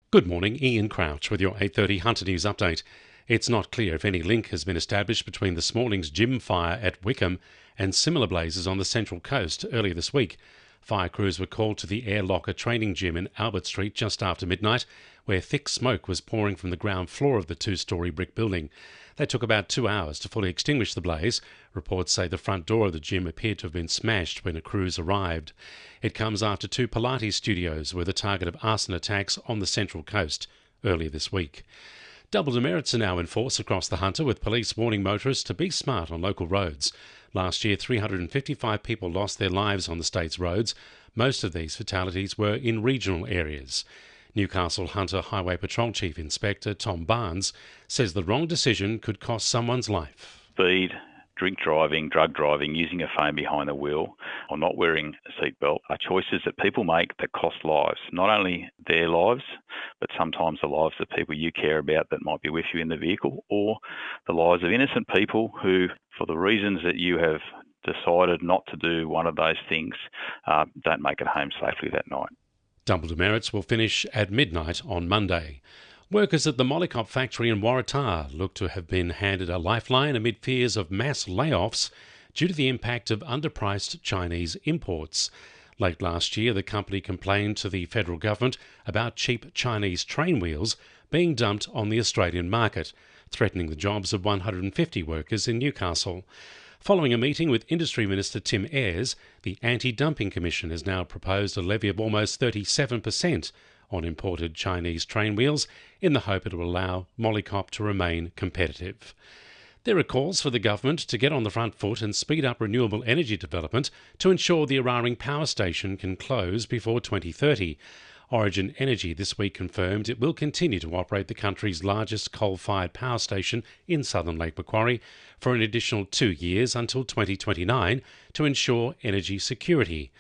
Good morning, Ian Crouch with your 8:30 Hunter News update. It's not clear if any link has been established between this morning's gym fire at Wickham and similar blazes on the Central Coast earlier this week. Fire crews were called to the Air Locker training gym in Albert Street just after midnight, where thick smoke was pouring from the ground floor of the two-storey brick building. They took about 2 hours to fully extinguish the blaze. Reports say the front door of the gym appeared to have been smashed when the crews arrived. It comes after 2 Pilates studios were the target of arson attacks on the Central Coast earlier this week. Double demerits are now in force across the Hunter, with police warning motorists to be smart on local roads. Last year, 355 people lost their lives on the state's roads. Most of these fatalities were in regional areas. Newcastle Hunter Highway Patrol Chief Inspector Tom Barnes says the wrong decision could cost someone's life. Speed, drink driving, drug driving, using a phone behind the wheel, or not wearing a seatbelt are choices that people make that cost lives. Not only their lives, but sometimes the lives of people you care about that might be with you in the vehicle, or the lives of innocent people who, for the reasons that you have decided not to do one of those things, don't make it home safely that night. Double demerits will finish at midnight on Monday. Workers at the Mollycop factory in Waratah look to have been handed a lifeline amid fears of mass layoffs due to the impact of underpriced Chinese imports. Late last year, the company complained to the federal government about cheap Chinese train wheels being dumped on the Australian market, threatening the jobs of 150 workers in Newcastle. Following a meeting with Industry Minister Tim Ayres, the Anti-Dumping Commission has now proposed a levy of almost 37% on imported Chinese train wheels in the hope it will allow Mollycop to remain competitive. There are calls for the government to get on the front foot and speed up renewable energy development to ensure the Eraring power station can close before 2030. Origin Energy this week confirmed it will continue to operate the country's largest coal-fired power station in southern Lake Macquarie for an additional 2 years until 2029 to ensure energy security.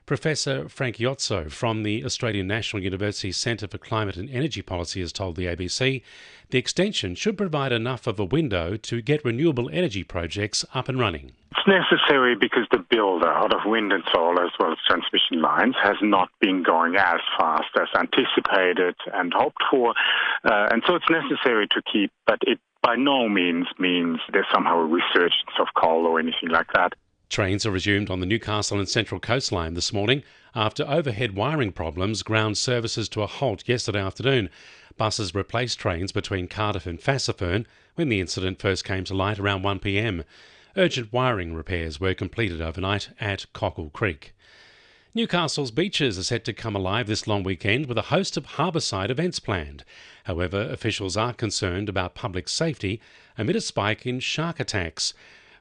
Professor Frank Iozzo from the Australian National University Centre for Climate and Energy Policy has told the ABC the extension should provide enough of a window to get renewable energy projects up and running. It's necessary because the build-out of wind and solar as well as transmission lines has not been going as fast as anticipated and hoped for. And so it's necessary to keep, but it by no means means there's somehow a resurgence of coal or anything like that. Trains are resumed on the Newcastle and Central Coastline this morning after overhead wiring problems ground services to a halt yesterday afternoon. Buses replaced trains between Cardiff and Fassifern when the incident first came to light around 1 p.m. Urgent wiring repairs were completed overnight at Cockle Creek. Newcastle's beaches are set to come alive this long weekend with a host of harbourside events planned. However, officials are concerned about public safety amid a spike in shark attacks.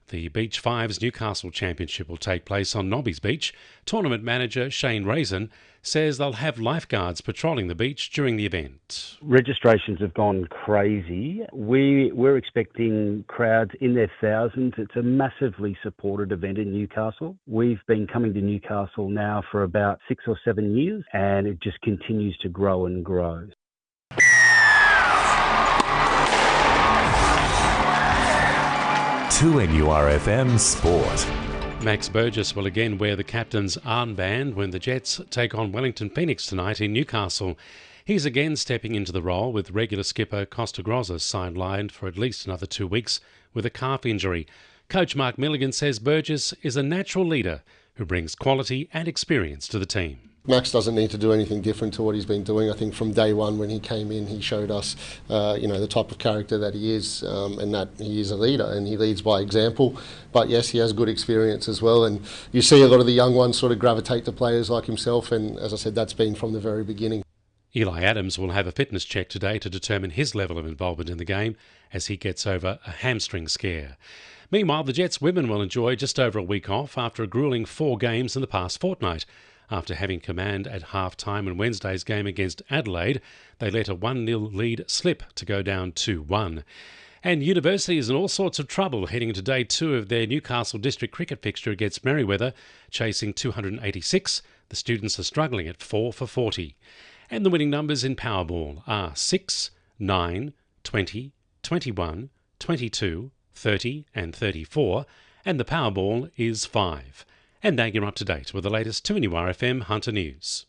The Beach Fives Newcastle Championship will take place on Nobby's Beach. Tournament manager Shane Raisin says they'll have lifeguards patrolling the beach during the event. Registrations have gone crazy. We're expecting crowds in their thousands. It's a massively supported event in Newcastle. We've been coming to Newcastle now for about 6 or 7 years, and it just continues to grow and grow. 2NURFM Sport. Max Burgess will again wear the captain's armband when the Jets take on Wellington Phoenix tonight in Newcastle. He's again stepping into the role with regular skipper Costa Groza sidelined for at least another 2 weeks with a calf injury. Coach Mark Milligan says Burgess is a natural leader who brings quality and experience to the team. Max doesn't need to do anything different to what he's been doing. I think from day one when he came in, he showed us, the type of character that he is, and that he is a leader and he leads by example. But yes, he has good experience as well, and you see a lot of the young ones sort of gravitate to players like himself, and as I said, that's been from the very beginning. Eli Adams will have a fitness check today to determine his level of involvement in the game as he gets over a hamstring scare. Meanwhile, the Jets women will enjoy just over a week off after a gruelling 4 games in the past fortnight. After having command at half-time in Wednesday's game against Adelaide, they let a 1-0 lead slip to go down 2-1. And University is in all sorts of trouble heading into day 2 of their Newcastle District cricket fixture against Merewether, chasing 286. The students are struggling at 4 for 40. And the winning numbers in Powerball are 6, 9, 20, 21, 22, 30 and 34, and the Powerball is 5. And now you're up to date with the latest 2NURFM Hunter News.